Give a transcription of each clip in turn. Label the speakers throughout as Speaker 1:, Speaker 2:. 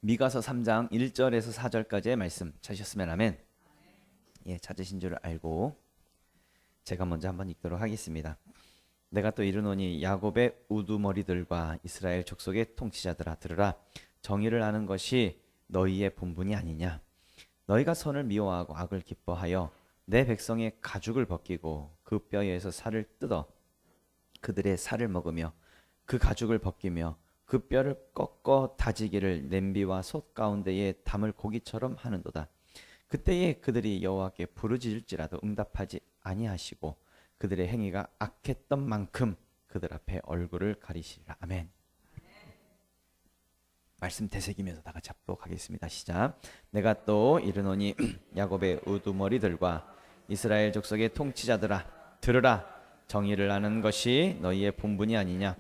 Speaker 1: 미가서 3장 1절에서 4절까지의 말씀 찾으셨으면 아멘. 예, 찾으신 줄 알고 제가 먼저 한번 읽도록 하겠습니다. 내가 또 이르노니 야곱의 우두머리들과 이스라엘 족속의 통치자들아 들으라. 정의를 아는 것이 너희의 본분이 아니냐. 너희가 선을 미워하고 악을 기뻐하여 내 백성의 가죽을 벗기고 그 뼈에서 살을 뜯어 그들의 살을 먹으며 그 가죽을 벗기며 그 뼈를 꺾어 다지기를 냄비와 솥 가운데에 담을 고기처럼 하는도다. 그때에 그들이 여호와께 부르짖을지라도 응답하지 아니하시고 그들의 행위가 악했던 만큼 그들 앞에 얼굴을 가리시리라. 아멘. 말씀 되새기면서 다 같이 합독하겠습니다. 시작. 내가 또 이르노니 야곱의 우두머리들과 이스라엘 족속의 통치자들아 들으라. 정의를 아는 것이 너희의 본분이 아니냐.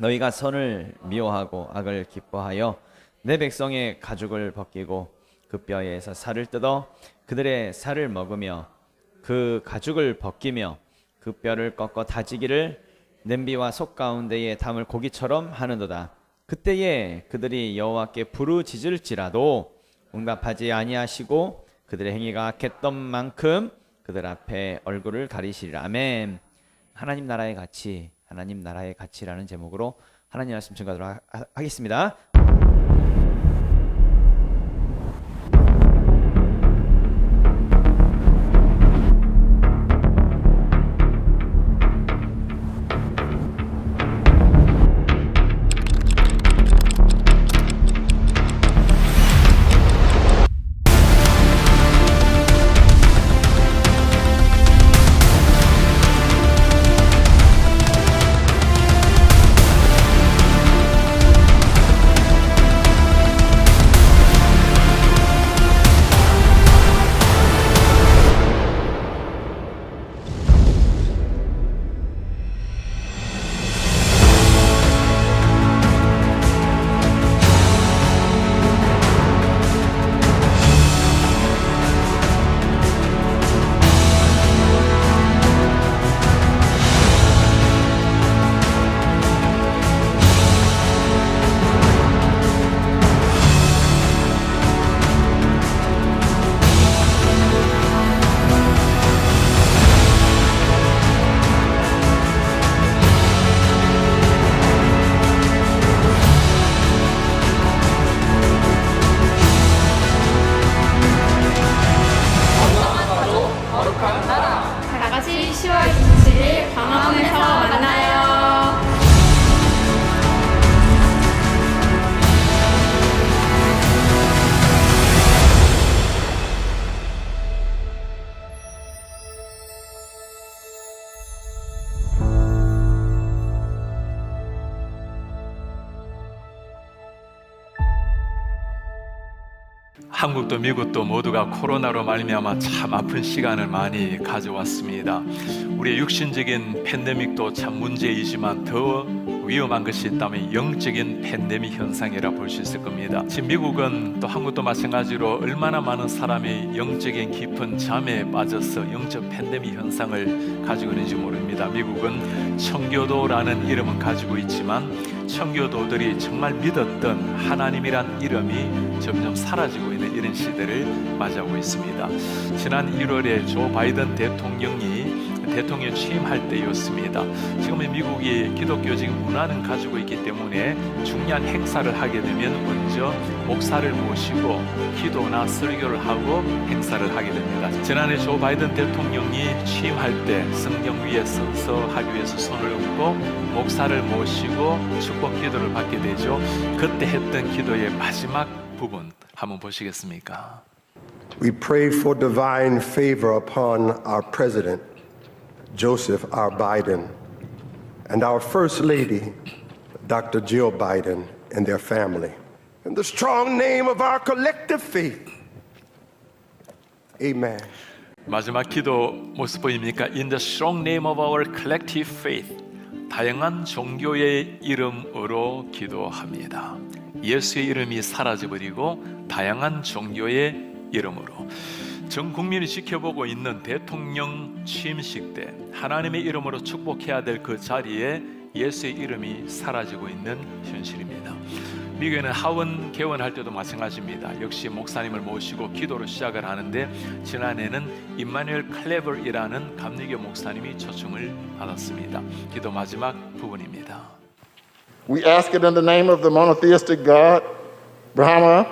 Speaker 1: 너희가 선을 미워하고 악을 기뻐하여 내 백성의 가죽을 벗기고 그 뼈에서 살을 뜯어 그들의 살을 먹으며 그 가죽을 벗기며 그 뼈를 꺾어 다지기를 냄비와 솥 가운데에 담을 고기처럼 하는도다. 그때에 그들이 여호와께 부르짖을지라도 응답하지 아니하시고 그들의 행위가 악했던 만큼 그들 앞에 얼굴을 가리시리라. 아멘. 하나님 나라의 가치, 하나님 나라의 가치라는 제목으로 하나님 말씀 증거하도록 하겠습니다.
Speaker 2: 다 같이 10월 27일 광화문에서 만나요.
Speaker 3: 한국도 미국도 모두가 코로나로 말미암아 참 아픈 시간을 많이 가져왔습니다. 우리의 육신적인 팬데믹도 참 문제이지만 더 위험한 것이 있다면 영적인 팬데믹 현상이라 볼 수 있을 겁니다. 지금 미국은 또 한국도 마찬가지로 얼마나 많은 사람이 영적인 깊은 잠에 빠져서 영적 팬데믹 현상을 가지고 있는지 모릅니다. 미국은 청교도라는 이름은 가지고 있지만 청교도들이 정말 믿었던 하나님이란 이름이 점점 사라지고 있는 이런 시대를 맞이하고 있습니다. 지난 1월에 조 바이든 대통령이 대통령 취임할 때였습니다. 지금은 미국이 기독교적 문화는 가지고 있기 때문에 중요한 행사를 하게 되면 먼저 목사를 모시고 기도나 설교를 하고 행사를 하게 됩니다. 지난해 조 바이든 대통령이 취임할 때 성경 위에 서서 하기 위해서 손을 얹고 목사를 모시고 축복 기도를 받게 되죠. 그때 했던 기도의 마지막 부분 한번 보시겠습니까?
Speaker 4: We pray for divine favor upon our president, Joseph R. Biden, and our First Lady, Dr. Jill Biden, and their family. In the strong name of our collective faith, amen.
Speaker 3: 마지막 기도 모습 보입니까? In the strong name of our collective faith. 다양한 종교의 이름으로 기도합니다. 예수의 이름이 사라져버리고 다양한 종교의 이름으로 전 국민이 지켜보고 있는 대통령 취임식 때 하나님의 이름으로 축복해야 될 그 자리에 예수의 이름이 사라지고 있는 현실입니다. 미국에는 하원 개원할 때도 마찬가지입니다. 역시 목사님을 모시고 기도로 시작을 하는데 지난해는 임마누엘 클레버이라는 감리교 목사님이 초청을 받았습니다. 기도 마지막 부분입니다.
Speaker 5: We ask it in the name of the monotheistic God, Brahma,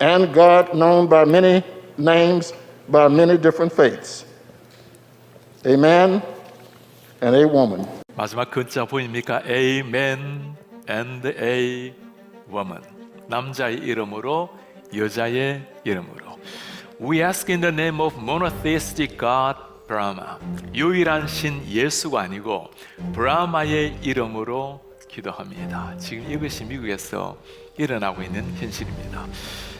Speaker 5: and God known by many names, by many different faiths. A man and a woman.
Speaker 3: 마지막 글자 보입니까? A man and a woman. 남자의 이름으로 여자의 이름으로. We ask in the name of monotheistic God, Brahma. 유일한 신 예수가 아니고 브라마의 이름으로 기도합니다. 지금 이것이 미국에서 일어나고 있는 현실입니다.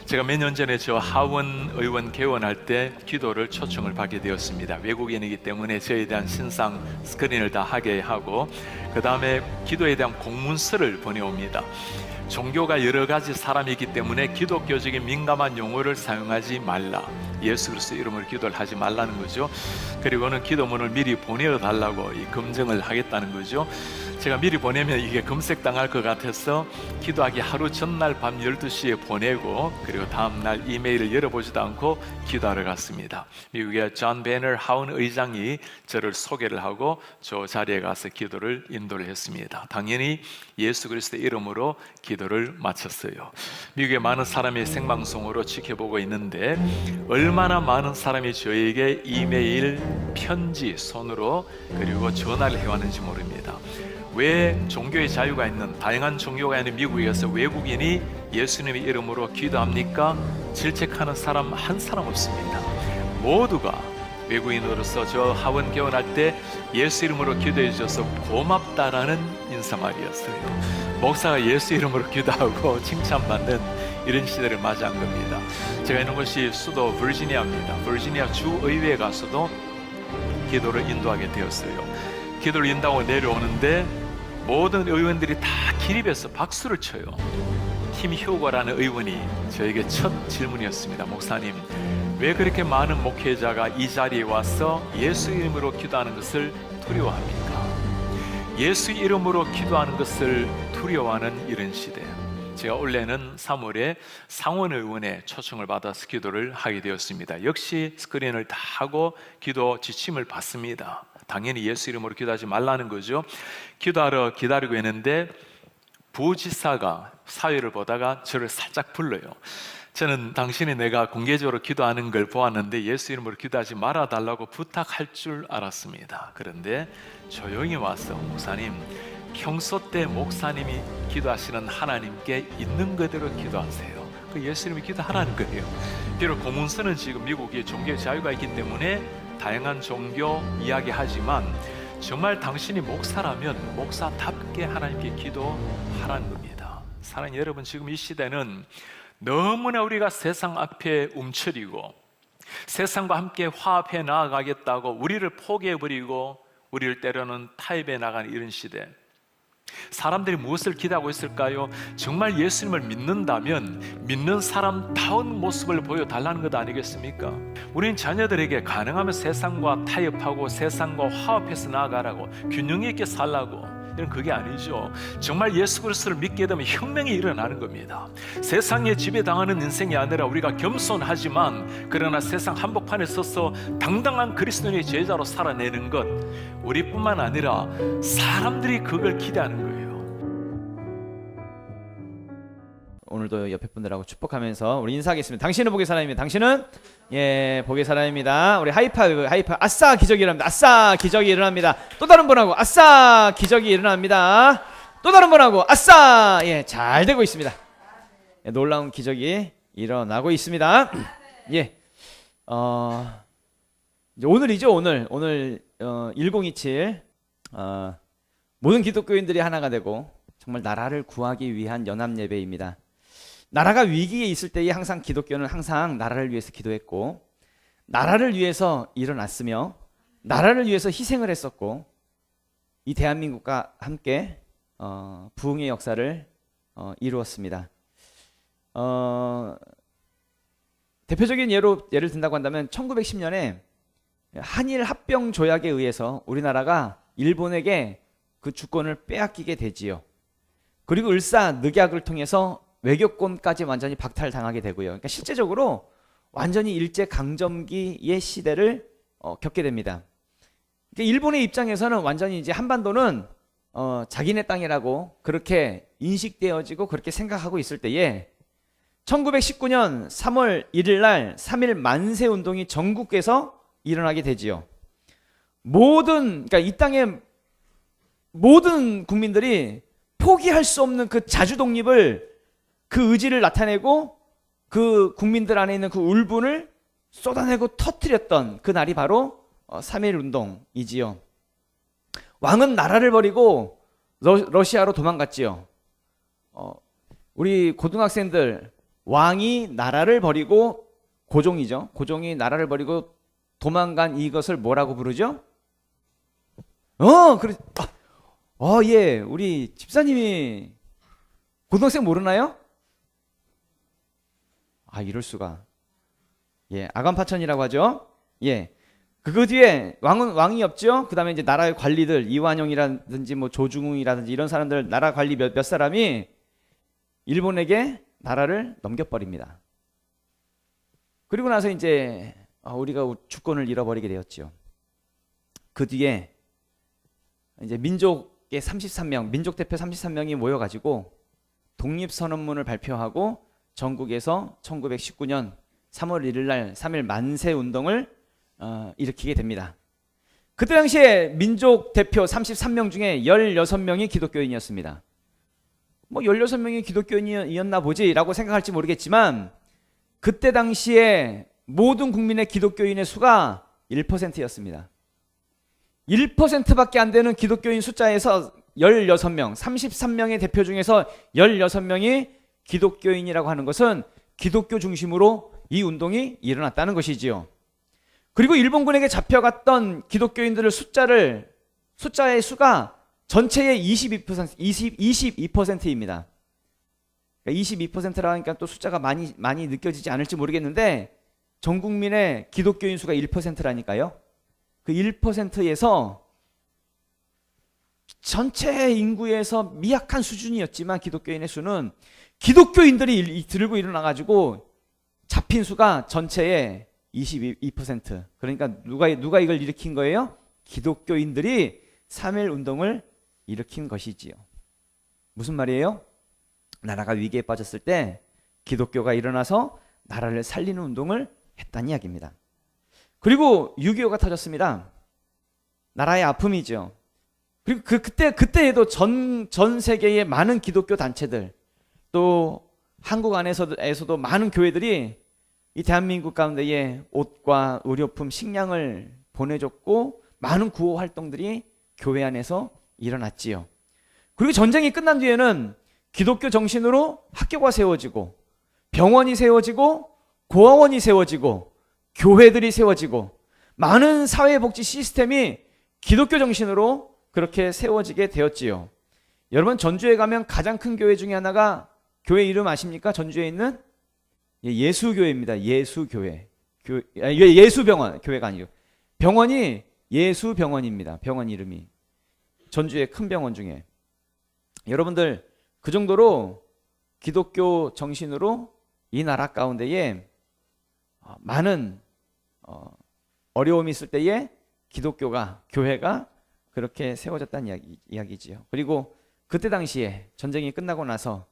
Speaker 3: 제가 몇 년 전에 저 하원 의원 개원할 때 기도를 초청을 받게 되었습니다. 외국인이기 때문에 저에 대한 신상 스크린을 다 하게 하고 그 다음에 기도에 대한 공문서를 보내옵니다. 종교가 여러 가지 사람이 있기 때문에 기독교적인 민감한 용어를 사용하지 말라. 예수 그리스도 이름으로 기도를 하지 말라는 거죠. 그리고는 기도문을 미리 보내달라고 검증을 하겠다는 거죠. 제가 미리 보내면 이게 검색당할 것 같아서 기도하기 하루 전날 밤 12시에 보내고 그리고 다음날 이메일을 열어보지도 않고 기도하러 갔습니다. 미국의 존 베너 하원 의장이 저를 소개를 하고 저 자리에 가서 기도를 인도를 했습니다. 당연히 예수 그리스도의 이름으로 기도를 마쳤어요. 미국의 많은 사람이 생방송으로 지켜보고 있는데 얼마나 많은 사람이 저에게 이메일, 편지, 손으로 그리고 전화를 해왔는지 모릅니다. 왜 종교의 자유가 있는 다양한 종교가 있는 미국에서 외국인이 예수님의 이름으로 기도합니까? 질책하는 사람 한 사람 없습니다. 모두가 외국인으로서 저 하원 개원할 때 예수 이름으로 기도해 주셔서 고맙다라는 인사말이었어요. 목사가 예수 이름으로 기도하고 칭찬받는 이런 시대를 맞이한 겁니다. 제가 있는 곳이 수도 버지니아입니다. 버지니아 주의회에 가서도 기도를 인도하게 되었어요. 기도를 인도하고 내려오는데 모든 의원들이 다 기립해서 박수를 쳐요. 팀 휴거라는 의원이 저에게 첫 질문이었습니다. 목사님, 왜 그렇게 많은 목회자가 이 자리에 와서 예수 이름으로 기도하는 것을 두려워합니까? 예수 이름으로 기도하는 것을 두려워하는 이런 시대. 제가 올해는 3월에 상원의원에 초청을 받아서 기도를 하게 되었습니다. 역시 스크린을 다 하고 기도 지침을 받습니다. 당연히 예수 이름으로 기도하지 말라는 거죠. 기도하러 기다리고 있는데 부지사가 사회를 보다가 저를 살짝 불러요. 저는 당신이 내가 공개적으로 기도하는 걸 보았는데 예수 이름으로 기도하지 말아달라고 부탁할 줄 알았습니다. 그런데 조용히 와서 목사님, 평소 때 목사님이 기도하시는 하나님께 있는 그대로 기도하세요. 그 예수님이 기도하라는 거예요. 비록 공문서는 지금 미국에 종교의 자유가 있기 때문에 다양한 종교 이야기하지만 정말 당신이 목사라면 목사답게 하나님께 기도하라는 겁니다. 사랑하는 여러분, 지금 이 시대는 너무나 우리가 세상 앞에 움츠리고 세상과 함께 화합해 나아가겠다고 우리를 포기해버리고 우리를 때로는 타협해 나가는 이런 시대. 사람들이 무엇을 기대하고 있을까요? 정말 예수님을 믿는다면 믿는 사람다운 모습을 보여달라는 것 아니겠습니까? 우리는 자녀들에게 가능하면 세상과 타협하고 세상과 화합해서 나아가라고, 균형 있게 살라고, 이런 그게 아니죠. 정말 예수 그리스도를 믿게 되면 혁명이 일어나는 겁니다. 세상에 지배당하는 인생이 아니라 우리가 겸손하지만 그러나 세상 한복판에 서서 당당한 그리스도인의 제자로 살아내는 것, 우리뿐만 아니라 사람들이 그걸 기대하는 거예요.
Speaker 1: 오늘도 옆에 분들하고 축복하면서 우리 인사하겠습니다. 당신은 복의 사람입니다. 당신은 복의 사람입니다. 우리 하이파이브. 아싸 기적이 일어납니다. 아싸 기적이 일어납니다. 또 다른 분하고 아싸 기적이 일어납니다. 또 다른 분하고 아싸 잘 되고 있습니다. 놀라운 기적이 일어나고 있습니다. 이제 오늘이죠. 오늘 1027 모든 기독교인들이 하나가 되고 정말 나라를 구하기 위한 연합 예배입니다. 나라가 위기에 있을 때에 항상 기독교는 항상 나라를 위해서 기도했고 나라를 위해서 일어났으며 나라를 위해서 희생을 했었고 이 대한민국과 함께 부흥의 역사를 이루었습니다. 대표적인 예를 든다고 한다면 1910년에 한일 합병 조약에 의해서 우리나라가 일본에게 그 주권을 빼앗기게 되지요. 그리고 을사늑약을 통해서 외교권까지 완전히 박탈당하게 되고요. 그러니까 실제적으로 완전히 일제 강점기의 시대를 겪게 됩니다. 그러니까 일본의 입장에서는 완전히 이제 한반도는 자기네 땅이라고 그렇게 인식되어지고 그렇게 생각하고 있을 때에 1919년 3월 1일 날 3일 만세 운동이 전국에서 일어나게 되지요. 그러니까 이 땅의 모든 국민들이 포기할 수 없는 그 자주 독립을, 그 의지를 나타내고 그 국민들 안에 있는 그 울분을 쏟아내고 터뜨렸던 그 날이 바로 3.1 운동이지요. 왕은 나라를 버리고 러시아로 도망갔지요. 우리 고등학생들, 왕이 나라를 버리고, 고종이죠. 고종이 나라를 버리고 도망간 이것을 뭐라고 부르죠? 예, 우리 집사님이 고등학생 모르나요? 이럴 수가. 예, 아간파천이라고 하죠. 예. 그 뒤에 왕이 없죠. 그 다음에 이제 나라의 관리들, 이완용이라든지 뭐 조중웅이라든지 이런 사람들, 나라 관리 몇 사람이 일본에게 나라를 넘겨버립니다. 그리고 나서 이제 우리가 주권을 잃어버리게 되었죠. 그 뒤에 이제 민족의 33명, 민족 대표 33명이 모여가지고 독립선언문을 발표하고 전국에서 1919년 3월 1일 날 3일 만세 운동을 일으키게 됩니다. 그때 당시에 민족 대표 33명 중에 16명이 기독교인이었습니다. 뭐 16명이 기독교인이었나 보지라고 생각할지 모르겠지만 그때 당시에 모든 국민의 기독교인의 수가 1%였습니다. 1%밖에 안 되는 기독교인 숫자에서 16명, 33명의 대표 중에서 16명이 기독교인이라고 하는 것은 기독교 중심으로 이 운동이 일어났다는 것이지요. 그리고 일본군에게 잡혀갔던 기독교인들의 숫자의 수가 전체의 22%입니다. 22%라 하니까 또 숫자가 많이 느껴지지 않을지 모르겠는데 전 국민의 기독교인 수가 1%라니까요. 그 1%에서 전체 인구에서 미약한 수준이었지만 기독교인의 수는 기독교인들이 들고 일어나가지고 잡힌 수가 전체의 22%. 그러니까 누가 이걸 일으킨 거예요? 기독교인들이 3.1 운동을 일으킨 것이지요. 무슨 말이에요? 나라가 위기에 빠졌을 때 기독교가 일어나서 나라를 살리는 운동을 했다는 이야기입니다. 그리고 6.25가 터졌습니다. 나라의 아픔이죠. 그리고 그때에도 전 세계의 많은 기독교 단체들, 또 한국 안에서도 많은 교회들이 이 대한민국 가운데에 옷과 의료품, 식량을 보내줬고 많은 구호 활동들이 교회 안에서 일어났지요. 그리고 전쟁이 끝난 뒤에는 기독교 정신으로 학교가 세워지고 병원이 세워지고 고아원이 세워지고 교회들이 세워지고 많은 사회복지 시스템이 기독교 정신으로 그렇게 세워지게 되었지요. 여러분 전주에 가면 가장 큰 교회 중에 하나가 교회 이름 아십니까? 전주에 있는 예수교회입니다. 예수교회. 예수병원. 교회가 아니고 병원이 예수병원입니다. 병원 이름이. 전주의 큰 병원 중에. 여러분들 그 정도로 기독교 정신으로 이 나라 가운데에 많은 어려움이 있을 때에 교회가 그렇게 세워졌다는 이야기지요. 그리고 그때 당시에 전쟁이 끝나고 나서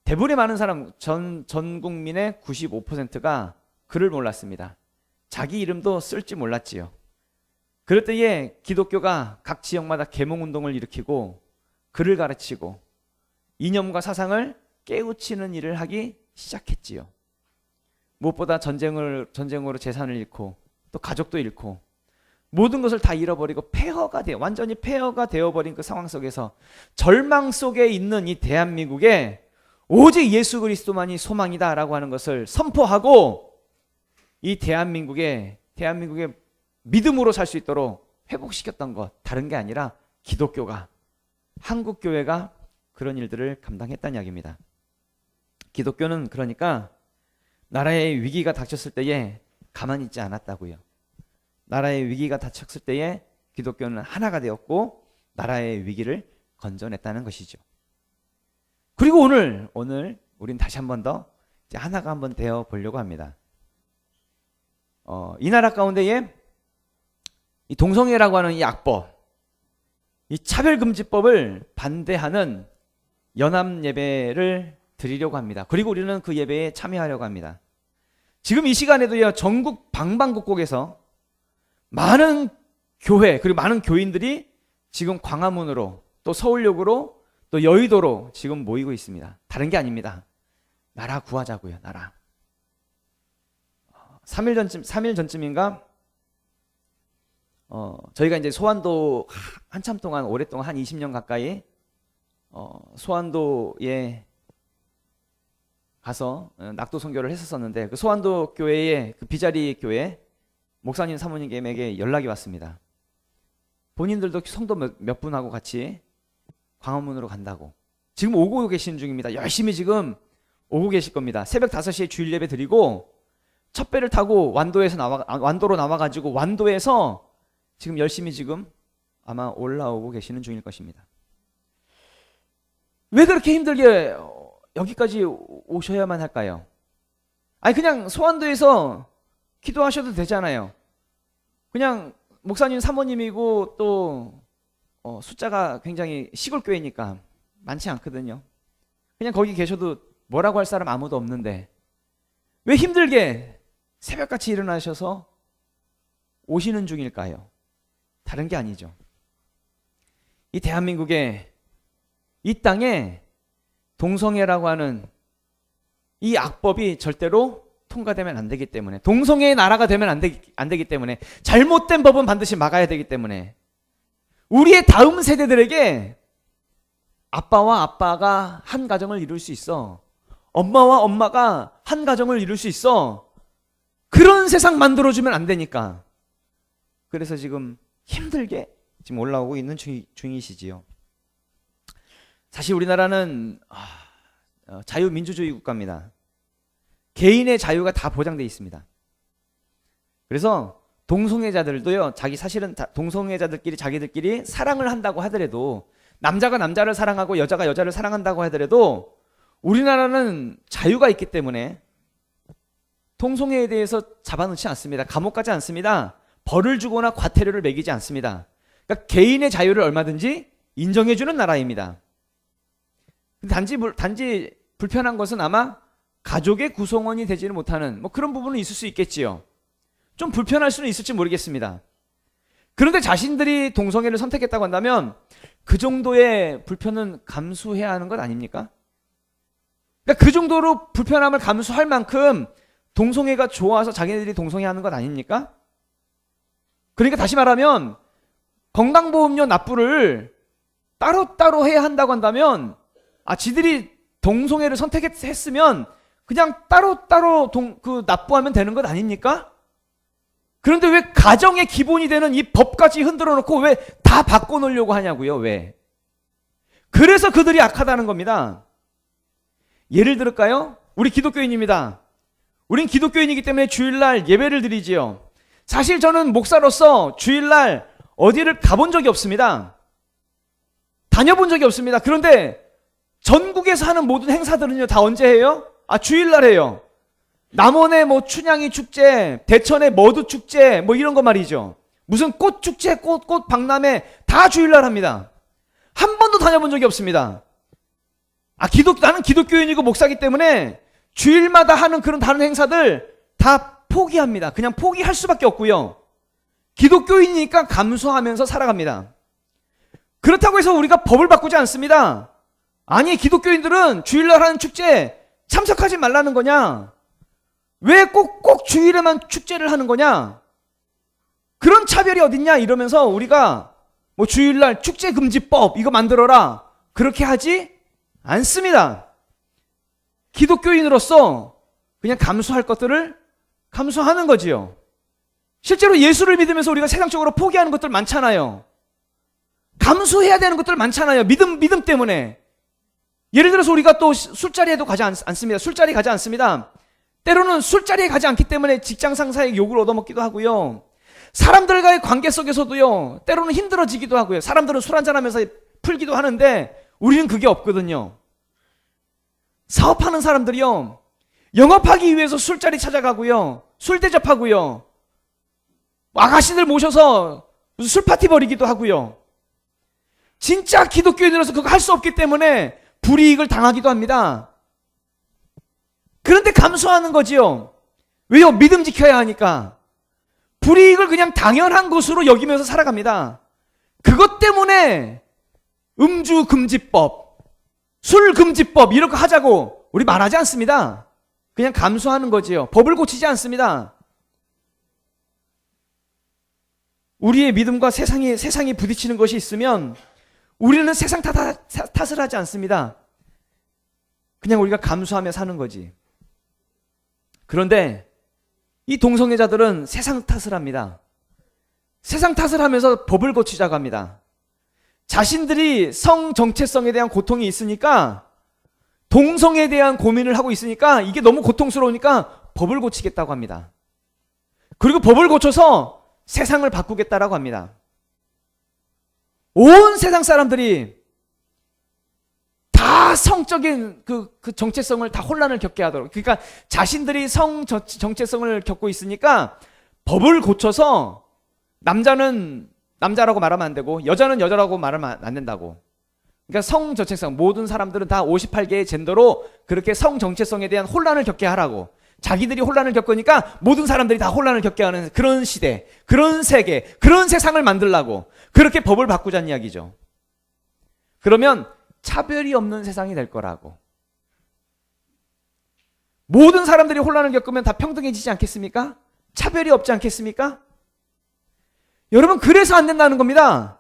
Speaker 1: 대부분의 많은 사람, 전 국민의 95%가 글을 몰랐습니다. 자기 이름도 쓸지 몰랐지요. 그럴 때에 기독교가 각 지역마다 계몽운동을 일으키고 글을 가르치고 이념과 사상을 깨우치는 일을 하기 시작했지요. 무엇보다 전쟁으로 재산을 잃고 또 가족도 잃고 모든 것을 다 잃어버리고 완전히 폐허가 되어버린 그 상황 속에서 절망 속에 있는 이 대한민국에 오직 예수 그리스도만이 소망이다라고 하는 것을 선포하고 이 대한민국의 믿음으로 살 수 있도록 회복시켰던 것, 다른 게 아니라 기독교가, 한국교회가 그런 일들을 감당했다는 이야기입니다. 기독교는 그러니까 나라의 위기가 닥쳤을 때에 가만히 있지 않았다고요. 나라의 위기가 닥쳤을 때에 기독교는 하나가 되었고 나라의 위기를 건져냈다는 것이죠. 그리고 오늘 우린 다시 한 번 더 이제 하나가 한번 되어 보려고 합니다. 이 나라 가운데에 이 동성애라고 하는 이 악법, 이 차별금지법을 반대하는 연합 예배를 드리려고 합니다. 그리고 우리는 그 예배에 참여하려고 합니다. 지금 이 시간에도요, 전국 방방곡곡에서 많은 교회 그리고 많은 교인들이 지금 광화문으로 또 서울역으로 또 여의도로 지금 모이고 있습니다. 다른 게 아닙니다. 나라 구하자고요. 나라. 3일 전쯤인가 저희가 이제 소환도 한참 동안 오랫동안 한 20년 가까이 소환도에 가서 낙도 선교를 했었었는데 그 소환도 교회의 그 비자리 교회 목사님 사모님에게 연락이 왔습니다. 본인들도 성도 몇 분하고 같이 광화문으로 간다고. 지금 오고 계시는 중입니다. 열심히 지금 오고 계실 겁니다. 새벽 5시에 주일 예배 드리고 첫 배를 타고 완도로 나와가지고 완도에서 지금 열심히 지금 아마 올라오고 계시는 중일 것입니다. 왜 그렇게 힘들게 여기까지 오셔야만 할까요? 아니 그냥 소환도에서 기도하셔도 되잖아요. 그냥 목사님 사모님이고 또 숫자가 굉장히 시골 교회니까 많지 않거든요. 그냥 거기 계셔도 뭐라고 할 사람 아무도 없는데 왜 힘들게 새벽같이 일어나셔서 오시는 중일까요? 다른 게 아니죠. 이 대한민국에 이 땅에 동성애라고 하는 이 악법이 절대로 통과되면 안 되기 때문에, 동성애의 나라가 되면 안 되기 때문에, 잘못된 법은 반드시 막아야 되기 때문에 우리의 다음 세대들에게 아빠와 아빠가 한 가정을 이룰 수 있어, 엄마와 엄마가 한 가정을 이룰 수 있어, 그런 세상 만들어주면 안 되니까. 그래서 지금 힘들게 지금 올라오고 있는 중이시지요. 사실 우리나라는 자유민주주의 국가입니다. 개인의 자유가 다 보장되어 있습니다. 그래서 동성애자들도요, 사실은 동성애자들끼리 자기들끼리 사랑을 한다고 하더라도, 남자가 남자를 사랑하고 여자가 여자를 사랑한다고 하더라도 우리나라는 자유가 있기 때문에 동성애에 대해서 잡아놓지 않습니다. 감옥 가지 않습니다. 벌을 주거나 과태료를 매기지 않습니다. 그러니까 개인의 자유를 얼마든지 인정해주는 나라입니다. 단지 불편한 것은 아마 가족의 구성원이 되지는 못하는 그런 부분은 있을 수 있겠지요. 좀 불편할 수는 있을지 모르겠습니다. 그런데 자신들이 동성애를 선택했다고 한다면 그 정도의 불편은 감수해야 하는 것 아닙니까? 그러니까 그 정도로 불편함을 감수할 만큼 동성애가 좋아서 자기네들이 동성애 하는 것 아닙니까? 그러니까 다시 말하면 건강보험료 납부를 따로따로 해야 한다고 한다면 지들이 동성애를 선택했으면 그냥 따로따로 납부하면 되는 것 아닙니까? 그런데 왜 가정의 기본이 되는 이 법까지 흔들어 놓고 왜 다 바꿔놓으려고 하냐고요, 왜? 그래서 그들이 악하다는 겁니다. 예를 들을까요? 우리 기독교인입니다. 우린 기독교인이기 때문에 주일날 예배를 드리지요. 사실 저는 목사로서 주일날 어디를 가본 적이 없습니다. 다녀본 적이 없습니다. 그런데 전국에서 하는 모든 행사들은요, 다 언제 해요? 주일날 해요. 남원의 춘향이 축제, 대천의 머두 축제, 이런 거 말이죠. 무슨 꽃 축제, 꽃 박람회 다 주일날 합니다. 한 번도 다녀본 적이 없습니다. 나는 기독교인이고 목사기 때문에 주일마다 하는 그런 다른 행사들 다 포기합니다. 그냥 포기할 수밖에 없고요. 기독교인이니까 감수하면서 살아갑니다. 그렇다고 해서 우리가 법을 바꾸지 않습니다. 아니, 기독교인들은 주일날 하는 축제 참석하지 말라는 거냐? 왜 꼭 주일에만 축제를 하는 거냐? 그런 차별이 어딨냐? 이러면서 우리가 주일날 축제금지법 이거 만들어라, 그렇게 하지 않습니다. 기독교인으로서 그냥 감수할 것들을 감수하는 거지요. 실제로 예수를 믿으면서 우리가 세상적으로 포기하는 것들 많잖아요. 감수해야 되는 것들 많잖아요. 믿음 때문에. 예를 들어서 우리가 또 술자리에도 가지 않습니다. 술자리 가지 않습니다. 때로는 술자리에 가지 않기 때문에 직장 상사의 욕을 얻어먹기도 하고요. 사람들과의 관계 속에서도요, 때로는 힘들어지기도 하고요. 사람들은 술 한잔하면서 풀기도 하는데 우리는 그게 없거든요. 사업하는 사람들이요, 영업하기 위해서 술자리 찾아가고요, 술 대접하고요, 아가씨들 모셔서 무슨 술 파티 벌이기도 하고요. 진짜 기독교인으로서 그거 할 수 없기 때문에 불이익을 당하기도 합니다. 그런데 감수하는 거지요. 왜요? 믿음 지켜야 하니까. 불이익을 그냥 당연한 것으로 여기면서 살아갑니다. 그것 때문에 음주금지법, 술금지법 이런 거 하자고 우리 말하지 않습니다. 그냥 감수하는 거지요. 법을 고치지 않습니다. 우리의 믿음과 세상이 부딪히는 것이 있으면 우리는 세상 탓을 하지 않습니다. 그냥 우리가 감수하며 사는 거지. 그런데 이 동성애자들은 세상 탓을 합니다. 세상 탓을 하면서 법을 고치자고 합니다. 자신들이 성 정체성에 대한 고통이 있으니까, 동성애에 대한 고민을 하고 있으니까 이게 너무 고통스러우니까 법을 고치겠다고 합니다. 그리고 법을 고쳐서 세상을 바꾸겠다라고 합니다. 온 세상 사람들이 다 성적인 그 정체성을 다 혼란을 겪게 하도록, 그러니까 자신들이 성 정체성을 겪고 있으니까 법을 고쳐서 남자는 남자라고 말하면 안 되고 여자는 여자라고 말하면 안 된다고. 그러니까 성 정체성, 모든 사람들은 다 58개의 젠더로 그렇게 성 정체성에 대한 혼란을 겪게 하라고. 자기들이 혼란을 겪으니까 모든 사람들이 다 혼란을 겪게 하는 그런 시대, 그런 세계, 그런 세상을 만들라고 그렇게 법을 바꾸자는 이야기죠. 그러면 차별이 없는 세상이 될 거라고. 모든 사람들이 혼란을 겪으면 다 평등해지지 않겠습니까? 차별이 없지 않겠습니까? 여러분, 그래서 안 된다는 겁니다.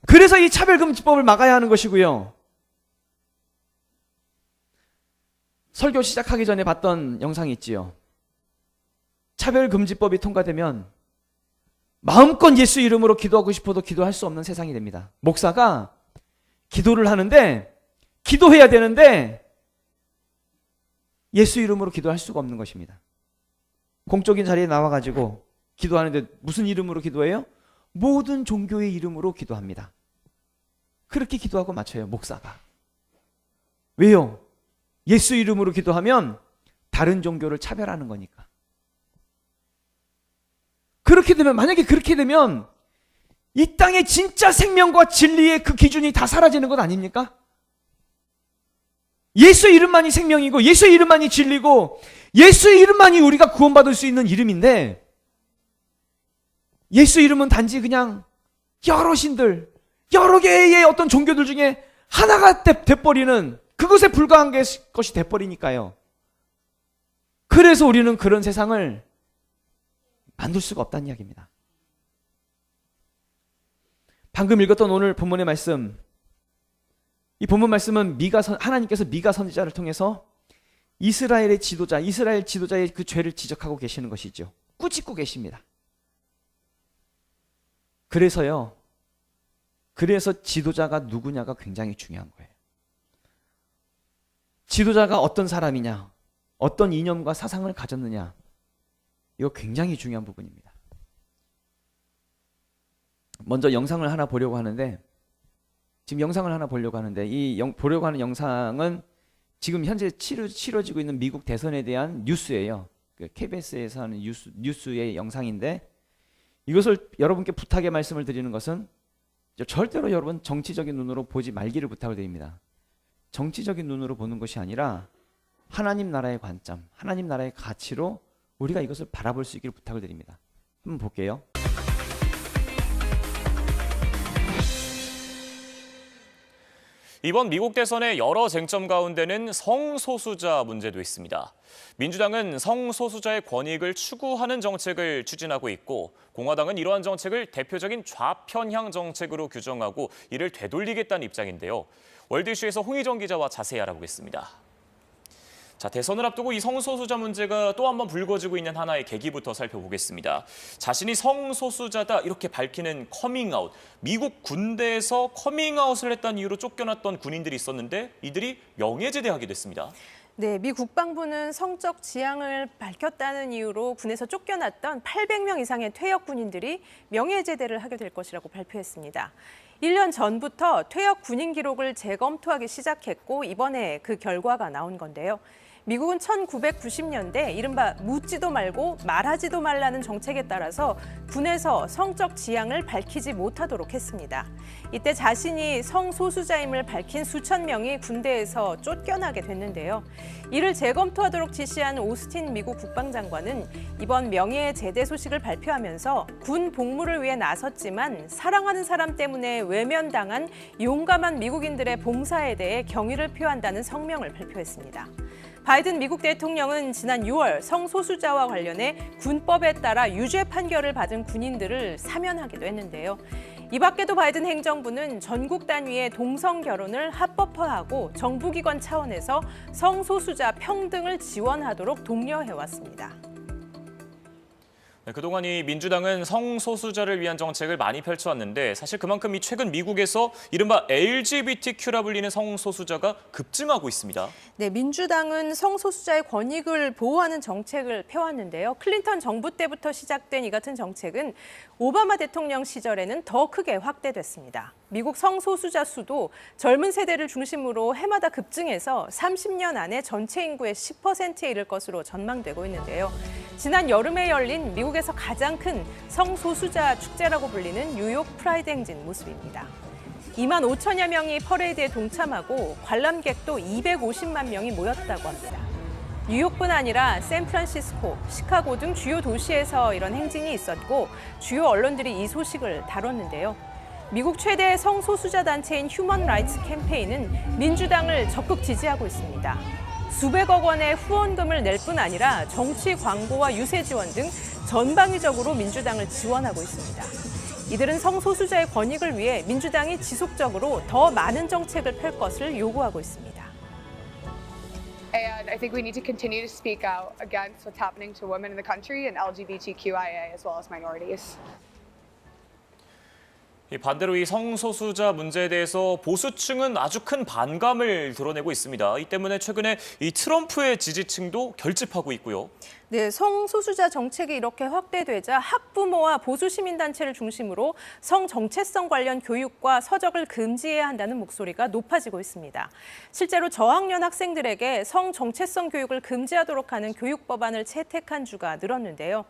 Speaker 1: 그래서 이 차별금지법을 막아야 하는 것이고요. 설교 시작하기 전에 봤던 영상이 있지요. 차별금지법이 통과되면 마음껏 예수 이름으로 기도하고 싶어도 기도할 수 없는 세상이 됩니다. 목사가 기도를 하는데, 기도해야 되는데 예수 이름으로 기도할 수가 없는 것입니다. 공적인 자리에 나와가지고 기도하는데 무슨 이름으로 기도해요? 모든 종교의 이름으로 기도합니다. 그렇게 기도하고 마쳐요, 목사가. 왜요? 예수 이름으로 기도하면 다른 종교를 차별하는 거니까. 그렇게 되면, 만약에 그렇게 되면 이 땅의 진짜 생명과 진리의 그 기준이 다 사라지는 것 아닙니까? 예수 이름만이 생명이고 예수 이름만이 진리고 예수 이름만이 우리가 구원받을 수 있는 이름인데, 예수 이름은 단지 그냥 여러 신들, 여러 개의 어떤 종교들 중에 하나가 돼버리는, 그것에 불과한 것이 돼버리니까요. 그래서 우리는 그런 세상을 만들 수가 없다는 이야기입니다. 방금 읽었던 오늘 본문의 말씀, 이 본문 말씀은 하나님께서 미가 선지자를 통해서 이스라엘 지도자의 그 죄를 지적하고 계시는 것이죠. 꾸짖고 계십니다. 그래서 지도자가 누구냐가 굉장히 중요한 거예요. 지도자가 어떤 사람이냐, 어떤 이념과 사상을 가졌느냐, 이거 굉장히 중요한 부분입니다. 먼저 영상을 하나 보려고 하는데, 보려고 하는 영상은 지금 현재 치러지고 있는 미국 대선에 대한 뉴스예요. KBS에서 하는 뉴스의 영상인데, 이것을 여러분께 부탁의 말씀을 드리는 것은 절대로 여러분 정치적인 눈으로 보지 말기를 부탁을 드립니다. 정치적인 눈으로 보는 것이 아니라 하나님 나라의 관점, 하나님 나라의 가치로 우리가 이것을 바라볼 수 있기를 부탁을 드립니다. 한번 볼게요.
Speaker 6: 이번 미국 대선의 여러 쟁점 가운데는 성소수자 문제도 있습니다. 민주당은 성소수자의 권익을 추구하는 정책을 추진하고 있고, 공화당은 이러한 정책을 대표적인 좌편향 정책으로 규정하고 이를 되돌리겠다는 입장인데요. 월드 이슈에서 홍희정 기자와 자세히 알아보겠습니다. 자, 대선을 앞두고 이 성소수자 문제가 또 한 번 불거지고 있는 하나의 계기부터 살펴보겠습니다. 자신이 성소수자다 이렇게 밝히는 커밍아웃. 미국 군대에서 커밍아웃을 했다는 이유로 쫓겨났던 군인들이 있었는데 이들이 명예제대하게 됐습니다.
Speaker 7: 네, 미 국방부는 성적 지향을 밝혔다는 이유로 군에서 쫓겨났던 800명 이상의 퇴역 군인들이 명예제대를 하게 될 것이라고 발표했습니다. 1년 전부터 퇴역 군인 기록을 재검토하기 시작했고 이번에 그 결과가 나온 건데요. 미국은 1990년대 이른바 묻지도 말고 말하지도 말라는 정책에 따라서 군에서 성적 지향을 밝히지 못하도록 했습니다. 이때 자신이 성소수자임을 밝힌 수천 명이 군대에서 쫓겨나게 됐는데요. 이를 재검토하도록 지시한 오스틴 미국 국방장관은 이번 명예의 제대 소식을 발표하면서 군 복무를 위해 나섰지만 사랑하는 사람 때문에 외면당한 용감한 미국인들의 봉사에 대해 경의를 표한다는 성명을 발표했습니다. 바이든 미국 대통령은 지난 6월 성소수자와 관련해 군법에 따라 유죄 판결을 받은 군인들을 사면하기도 했는데요. 이 밖에도 바이든 행정부는 전국 단위의 동성 결혼을 합법화하고 정부기관 차원에서 성소수자 평등을 지원하도록 독려해왔습니다.
Speaker 6: 네, 그동안 이 민주당은 성소수자를 위한 정책을 많이 펼쳐왔는데 사실 그만큼 이 최근 미국에서 이른바 LGBTQ라 불리는 성소수자가 급증하고 있습니다.
Speaker 7: 네, 민주당은 성소수자의 권익을 보호하는 정책을 펴왔는데요. 클린턴 정부 때부터 시작된 이 같은 정책은 오바마 대통령 시절에는 더 크게 확대됐습니다. 미국 성소수자 수도 젊은 세대를 중심으로 해마다 급증해서 30년 안에 전체 인구의 10%에 이를 것으로 전망되고 있는데요. 지난 여름에 열린 미국에서 가장 큰 성소수자 축제라고 불리는 뉴욕 프라이드 행진 모습입니다. 2만 5천여 명이 퍼레이드에 동참하고 관람객도 250만 명이 모였다고 합니다. 뉴욕뿐 아니라 샌프란시스코, 시카고 등 주요 도시에서 이런 행진이 있었고 주요 언론들이 이 소식을 다뤘는데요. 미국 최대 성소수자 단체인 휴먼 라이츠 캠페인은 민주당을 적극 지지하고 있습니다. 수백억 원의 후원금을 낼 뿐 아니라 정치 광고와 유세 지원 등 전방위적으로 민주당을 지원하고 있습니다. 이들은 성소수자의 권익을 위해 민주당이 지속적으로 더 많은 정책을 펼 것을 요구하고 있습니다.
Speaker 8: And I think we need to continue to speak out against what's happening to women in the country and LGBTQIA as well as minorities.
Speaker 6: 반대로 이 성소수자 문제에 대해서 보수층은 아주 큰 반감을 드러내고 있습니다. 이 때문에 최근에 이 트럼프의 지지층도 결집하고 있고요.
Speaker 7: 네, 성소수자 정책이 이렇게 확대되자 학부모와 보수 시민단체를 중심으로 성 정체성 관련 교육과 서적을 금지해야 한다는 목소리가 높아지고 있습니다. 실제로 저학년 학생들에게 성 정체성 교육을 금지하도록 하는 교육 법안을 채택한 주가 늘었는데요.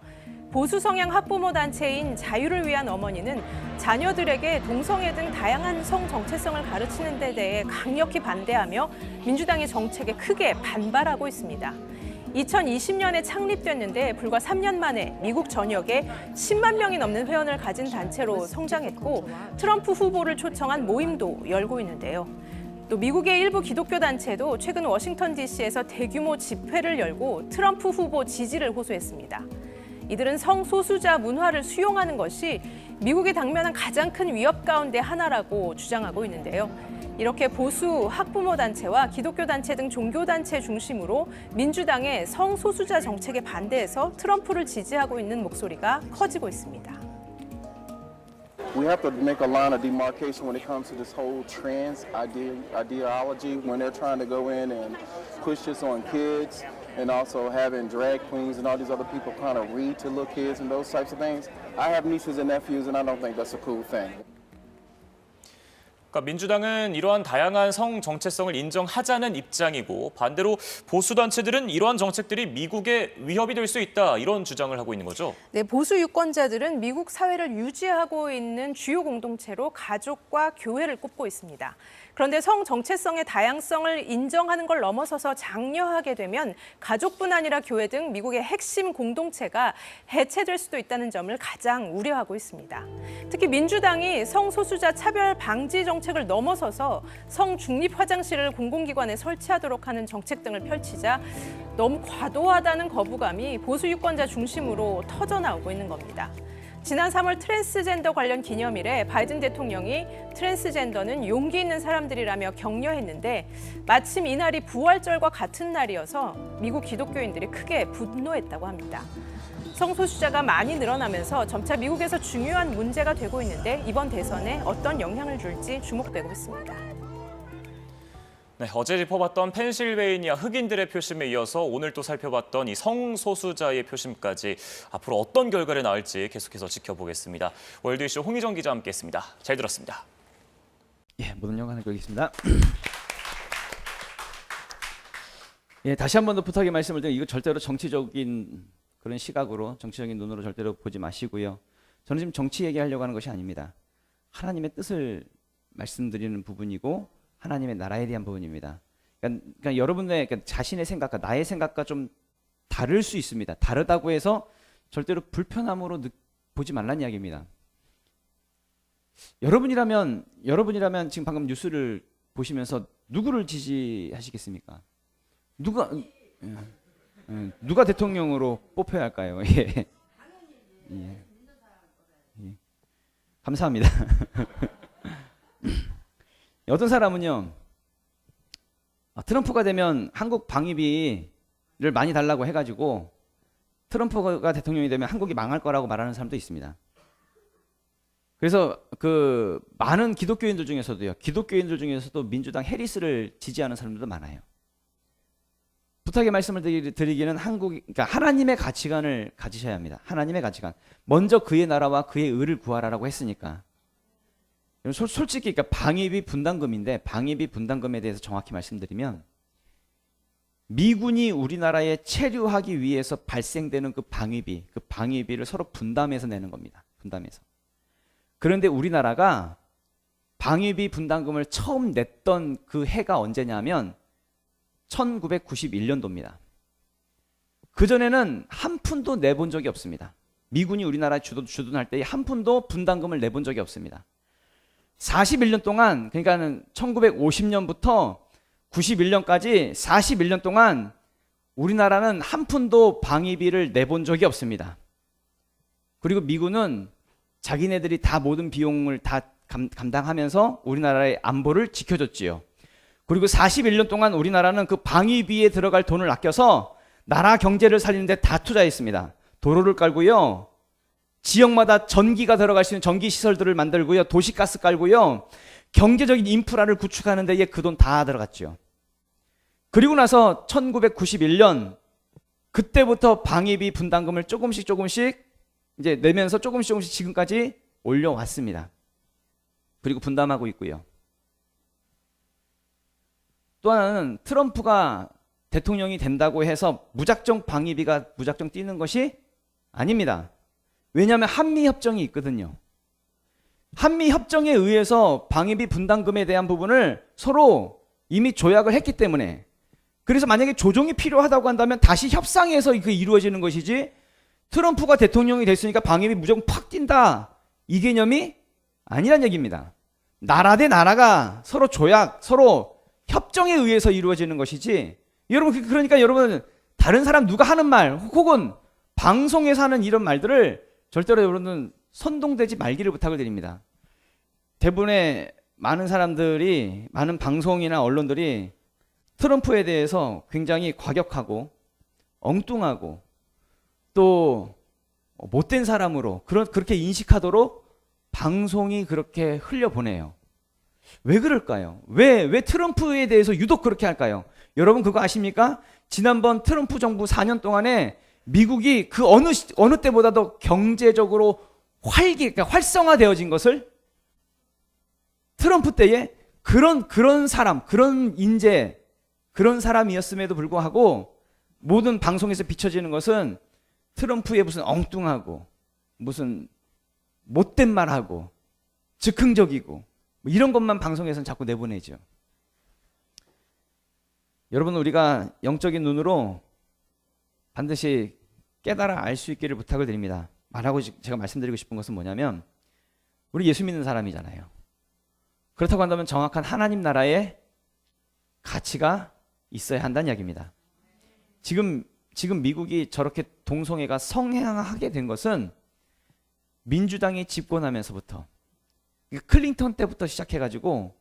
Speaker 7: 보수 성향 학부모 단체인 자유를 위한 어머니는 자녀들에게 동성애 등 다양한 성 정체성을 가르치는 데 대해 강력히 반대하며 민주당의 정책에 크게 반발하고 있습니다. 2020년에 창립됐는데 불과 3년 만에 미국 전역에 10만 명이 넘는 회원을 가진 단체로 성장했고 트럼프 후보를 초청한 모임도 열고 있는데요. 또 미국의 일부 기독교 단체도 최근 워싱턴 DC에서 대규모 집회를 열고 트럼프 후보 지지를 호소했습니다. 이들은 성소수자 문화를 수용하는 것이 미국이 당면한 가장 큰 위협 가운데 하나라고 주장하고 있는데요. 이렇게 보수 학부모 단체와 기독교 단체 등 종교 단체 중심으로 민주당의 성소수자 정책에 반대해서 트럼프를 지지하고 있는 목소리가 커지고 있습니다.
Speaker 9: We have to make a line of demarcation when it comes to this whole trans ideology when they're trying to go in and push this on kids and also having drag queens and all these other people kind of read to little kids and those types of things. I have nieces and nephews and I don't think that's a cool thing.
Speaker 6: 그러니까 민주당은 이러한 다양한 성 정체성을 인정하자는 입장이고 반대로 보수 단체들은 이러한 정책들이 미국의 위협이 될 수 있다 이런 주장을 하고 있는 거죠.
Speaker 7: 네, 보수 유권자들은 미국 사회를 유지하고 있는 주요 공동체로 가족과 교회를 꼽고 있습니다. 그런데 성 정체성의 다양성을 인정하는 걸 넘어서서 장려하게 되면 가족뿐 아니라 교회 등 미국의 핵심 공동체가 해체될 수도 있다는 점을 가장 우려하고 있습니다. 특히 민주당이 성소수자 차별 방지 정책을 넘어서서 성 중립 화장실을 공공기관에 설치하도록 하는 정책 등을 펼치자 너무 과도하다는 거부감이 보수 유권자 중심으로 터져나오고 있는 겁니다. 지난 3월 트랜스젠더 관련 기념일에 바이든 대통령이 트랜스젠더는 용기 있는 사람들이라며 격려했는데 마침 이날이 부활절과 같은 날이어서 미국 기독교인들이 크게 분노했다고 합니다. 성소수자가 많이 늘어나면서 점차 미국에서 중요한 문제가 되고 있는데 이번 대선에 어떤 영향을 줄지 주목되고 있습니다.
Speaker 6: 네, 어제 짚어봤던 펜실베이니아 흑인들의 표심에 이어서 오늘 또 살펴봤던 이 성소수자의 표심까지 앞으로 어떤 결과를 낳을지 계속해서 지켜보겠습니다. 월드 이슈 홍희정 기자와 함께했습니다. 잘 들었습니다.
Speaker 1: 예, 모든 영광을 드리겠습니다. 예, 다시 한 번 더 부탁의 말씀을 드리면 이거 절대로 정치적인 그런 시각으로, 정치적인 눈으로 절대로 보지 마시고요. 저는 지금 정치 얘기하려고 하는 것이 아닙니다. 하나님의 뜻을 말씀드리는 부분이고 하나님의 나라에 대한 부분입니다. 그러니까 여러분의 자신의 생각과 나의 생각과 좀 다를 수 있습니다. 다르다고 해서 절대로 불편함으로 보지 말란 이야기입니다. 여러분이라면 지금 방금 뉴스를 보시면서 누구를 지지하시겠습니까? 누가 대통령으로 뽑혀야 할까요? 예. 예. 예. 감사합니다. 어떤 사람은요, 트럼프가 되면 한국 방위비를 많이 달라고 해가지고 트럼프가 대통령이 되면 한국이 망할 거라고 말하는 사람도 있습니다. 그래서 그 많은 기독교인들 중에서도 민주당 해리스를 지지하는 사람들도 많아요. 부탁의 말씀을 드리기는 그러니까 하나님의 가치관을 가지셔야 합니다. 하나님의 가치관. 먼저 그의 나라와 그의 의를 구하라라고 했으니까. 솔직히 그러니까 방위비 분담금에 대해서 정확히 말씀드리면 미군이 우리나라에 체류하기 위해서 발생되는 그 방위비를 서로 분담해서 내는 겁니다. 분담해서. 그런데 우리나라가 방위비 분담금을 처음 냈던 그 해가 언제냐면 1991년도입니다. 그전에는 한 푼도 내본 적이 없습니다. 미군이 우리나라에 주둔할 때 한 푼도 분담금을 내본 적이 없습니다. 41년 동안, 그러니까 1950년부터 91년까지 41년 동안 우리나라는 한 푼도 방위비를 내본 적이 없습니다. 그리고 미군은 자기네들이 다 모든 비용을 다 감당하면서 우리나라의 안보를 지켜줬지요. 그리고 41년 동안 우리나라는 그 방위비에 들어갈 돈을 아껴서 나라 경제를 살리는 데 다 투자했습니다. 도로를 깔고요. 지역마다 전기가 들어갈 수 있는 전기 시설들을 만들고요. 도시가스 깔고요. 경제적인 인프라를 구축하는 데에 그 돈 다 들어갔죠. 그리고 나서 1991년 그때부터 방위비 분담금을 조금씩 이제 내면서 조금씩 지금까지 올려왔습니다. 그리고 분담하고 있고요. 또 하나는 트럼프가 대통령이 된다고 해서 무작정 방위비가 무작정 뛰는 것이 아닙니다. 왜냐하면 한미협정이 있거든요. 한미협정에 의해서 방위비 분담금에 대한 부분을 서로 이미 조약을 했기 때문에, 그래서 만약에 조정이 필요하다고 한다면 다시 협상해서 그 이루어지는 것이지, 트럼프가 대통령이 됐으니까 방위비 무조건 팍 뛴다, 이 개념이 아니란 얘기입니다. 나라 대 나라가 서로 조약, 서로 협정에 의해서 이루어지는 것이지, 그러니까 여러분 다른 사람 누가 하는 말 혹은 방송에서 하는 이런 말들을 절대로 여러분은 선동되지 말기를 부탁을 드립니다. 대부분의 많은 사람들이, 많은 방송이나 언론들이 트럼프에 대해서 굉장히 과격하고 엉뚱하고 또 못된 사람으로 그렇게 인식하도록 방송이 그렇게 흘려보내요. 왜 그럴까요? 왜 트럼프에 대해서 유독 그렇게 할까요? 여러분 그거 아십니까? 지난번 트럼프 정부 4년 동안에 미국이 그 어느 때보다도 경제적으로 그러니까 활성화되어진 것을 트럼프 때에 그런 사람, 그런 인재, 그런 사람이었음에도 불구하고 모든 방송에서 비춰지는 것은 트럼프의 무슨 엉뚱하고 무슨 못된 말하고 즉흥적이고 이런 것만 방송에서는 자꾸 내보내죠. 여러분 우리가 영적인 눈으로 반드시 깨달아 알 수 있기를 부탁을 드립니다. 말하고 제가 말씀드리고 싶은 것은 뭐냐면 우리 예수 믿는 사람이잖아요. 그렇다고 한다면 정확한 하나님 나라의 가치가 있어야 한다는 이야기입니다. 지금 미국이 저렇게 동성애가 성행하게 된 것은 민주당이 집권하면서부터, 클린턴 때부터 시작해가지고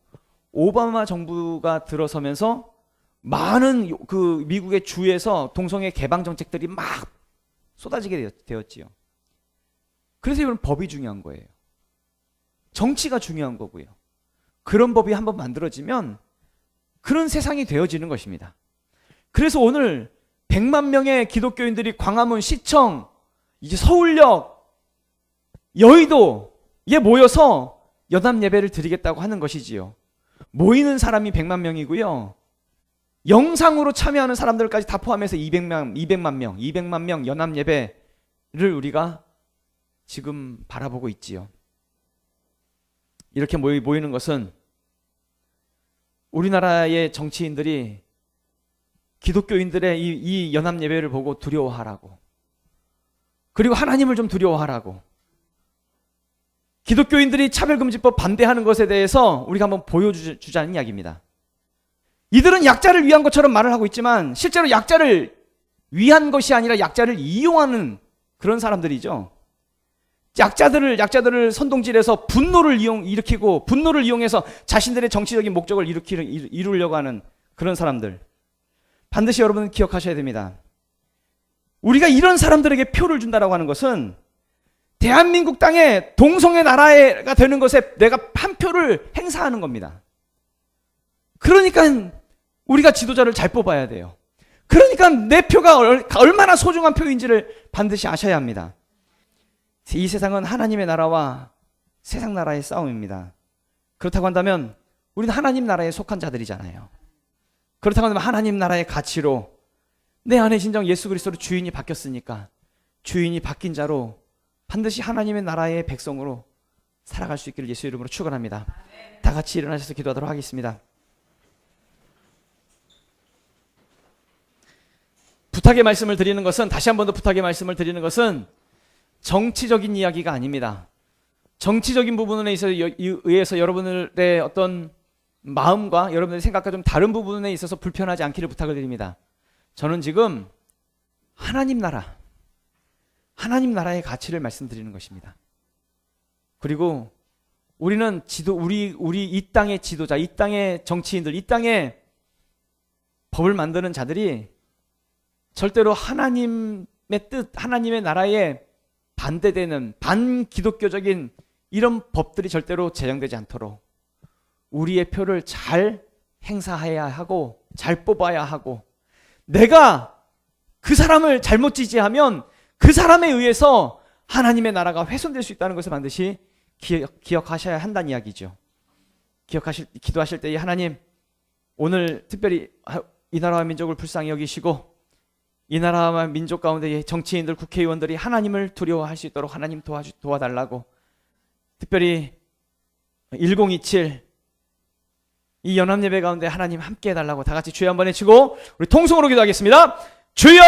Speaker 1: 오바마 정부가 들어서면서 많은 그 미국의 주에서 동성애 개방 정책들이 막 쏟아지게 되었지요. 그래서 이건 법이 중요한 거예요. 정치가 중요한 거고요. 그런 법이 한번 만들어지면 그런 세상이 되어지는 것입니다. 그래서 오늘 100만 명의 기독교인들이 광화문 시청, 이제 서울역, 여의도에 모여서 여담 예배를 드리겠다고 하는 것이지요. 모이는 사람이 100만 명이고요. 영상으로 참여하는 사람들까지 다 포함해서 200만 명 연합 예배를 우리가 지금 바라보고 있지요. 이렇게 모이는 것은 우리나라의 정치인들이 기독교인들의 이 연합 예배를 보고 두려워하라고, 그리고 하나님을 좀 두려워하라고, 기독교인들이 차별금지법 반대하는 것에 대해서 우리가 한번 보여주자는 이야기입니다. 이들은 약자를 위한 것처럼 말을 하고 있지만 실제로 약자를 위한 것이 아니라 약자를 이용하는 그런 사람들이죠. 약자들을 선동질해서 분노를 일으키고 분노를 이용해서 자신들의 정치적인 목적을 이루려고 하는 그런 사람들. 반드시 여러분은 기억하셔야 됩니다. 우리가 이런 사람들에게 표를 준다라고 하는 것은 대한민국 땅에 동성애 나라가 되는 것에 내가 한 표를 행사하는 겁니다. 그러니까 우리가 지도자를 잘 뽑아야 돼요. 그러니까 내 표가 얼마나 소중한 표인지를 반드시 아셔야 합니다. 이 세상은 하나님의 나라와 세상 나라의 싸움입니다. 그렇다고 한다면 우리는 하나님 나라에 속한 자들이잖아요. 그렇다고 한다면 하나님 나라의 가치로 내 안에 진정 예수 그리스도로 주인이 바뀌었으니까 주인이 바뀐 자로 반드시 하나님의 나라의 백성으로 살아갈 수 있기를 예수 이름으로 축원합니다. 다 같이 일어나셔서 기도하도록 하겠습니다. 부탁의 말씀을 드리는 것은, 다시 한 번 더 부탁의 말씀을 드리는 것은 정치적인 이야기가 아닙니다. 정치적인 부분에 의해서 여러분들의 어떤 마음과 여러분들의 생각과 좀 다른 부분에 있어서 불편하지 않기를 부탁을 드립니다. 저는 지금 하나님 나라의 가치를 말씀드리는 것입니다. 그리고 우리는 우리 이 땅의 지도자, 이 땅의 정치인들, 이 땅의 법을 만드는 자들이 절대로 하나님의 뜻, 하나님의 나라에 반대되는 반기독교적인 이런 법들이 절대로 제정되지 않도록 우리의 표를 잘 행사해야 하고 잘 뽑아야 하고, 내가 그 사람을 잘못 지지하면 그 사람에 의해서 하나님의 나라가 훼손될 수 있다는 것을 반드시 기억하셔야 한다는 이야기죠. 기도하실 때 하나님, 오늘 특별히 이 나라와 민족을 불쌍히 여기시고 이 나라와 민족 가운데 정치인들, 국회의원들이 하나님을 두려워할 수 있도록 하나님 도와달라고, 특별히 1027 이 연합예배 가운데 하나님 함께 해달라고 다 같이 주여 한번 외치고 우리 통성으로 기도하겠습니다. 주여!